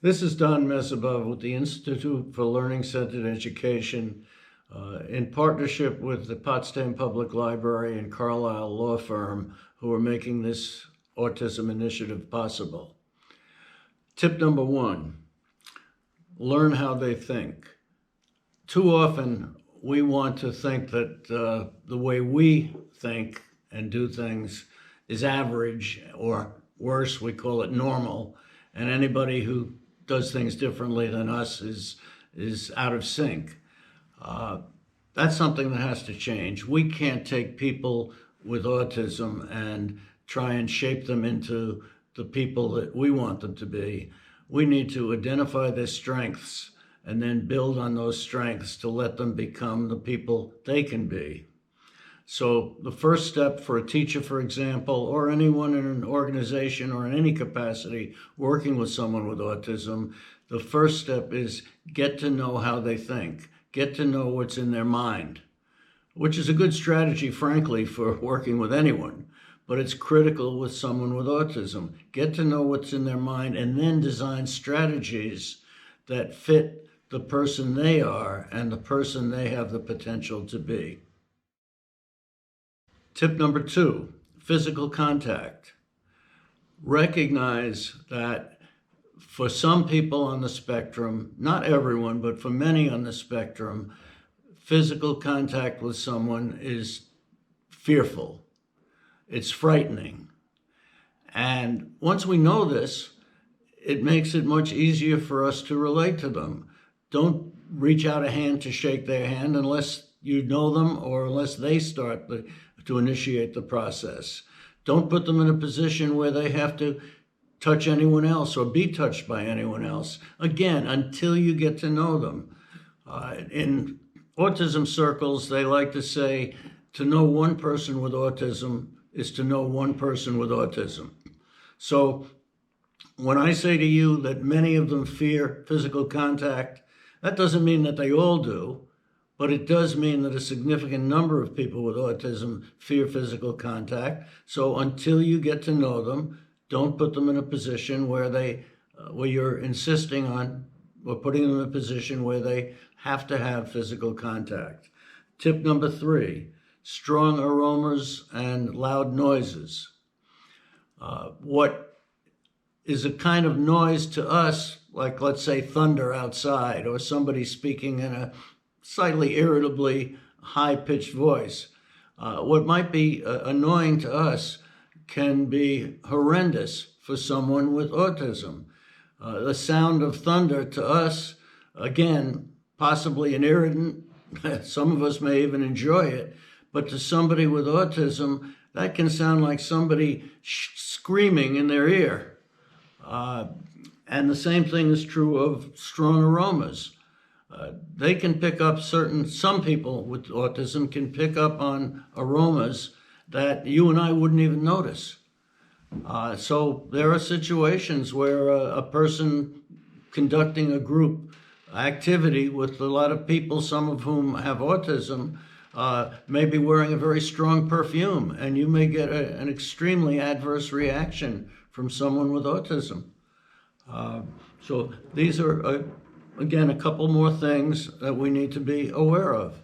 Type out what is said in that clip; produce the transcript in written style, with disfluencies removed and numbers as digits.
This is Don Mesibov with the Institute for Learning-Centered Education in partnership with the Potsdam Public Library and Carlisle Law Firm, who are making this autism initiative possible. Tip number one, learn how they think. Too often, we want to think that the way we think and do things is average, or worse, we call it normal, and anybody who does things differently than us is out of sync. That's something that has to change. We can't take people with autism and try and shape them into the people that we want them to be. We need to identify their strengths and then build on those strengths to let them become the people they can be. So the first step for a teacher, for example, or anyone in an organization or in any capacity working with someone with autism, the first step is get to know how they think, get to know what's in their mind, which is a good strategy, frankly, for working with anyone, but it's critical with someone with autism. Get to know what's in their mind and then design strategies that fit the person they are and the person they have the potential to be. Tip number two, physical contact. Recognize that for some people on the spectrum, not everyone, but for many on the spectrum, physical contact with someone is fearful. It's frightening. And once we know this, it makes it much easier for us to relate to them. Don't reach out a hand to shake their hand unless you know them or unless they start to initiate the process. Don't put them in a position where they have to touch anyone else or be touched by anyone else. Again, until you get to know them. In autism circles, they like to say, to know one person with autism is to know one person with autism. So when I say to you that many of them fear physical contact, that doesn't mean that they all do, but it does mean that a significant number of people with autism fear physical contact. So until you get to know them, don't put them in a position where you're insisting on or putting them in a position where they have to have physical contact. Tip number three, strong aromas and loud noises. What is a kind of noise to us, like let's say thunder outside or somebody speaking in a slightly irritably high-pitched voice. What might be annoying to us can be horrendous for someone with autism. The sound of thunder to us, again, possibly an irritant. Some of us may even enjoy it, but to somebody with autism, that can sound like somebody screaming in their ear. And the same thing is true of strong aromas. They can pick up some people with autism can pick up on aromas that you and I wouldn't even notice. So there are situations where a person conducting a group activity with a lot of people, some of whom have autism, may be wearing a very strong perfume, and you may get an extremely adverse reaction from someone with autism. So these are, again, a couple more things that we need to be aware of.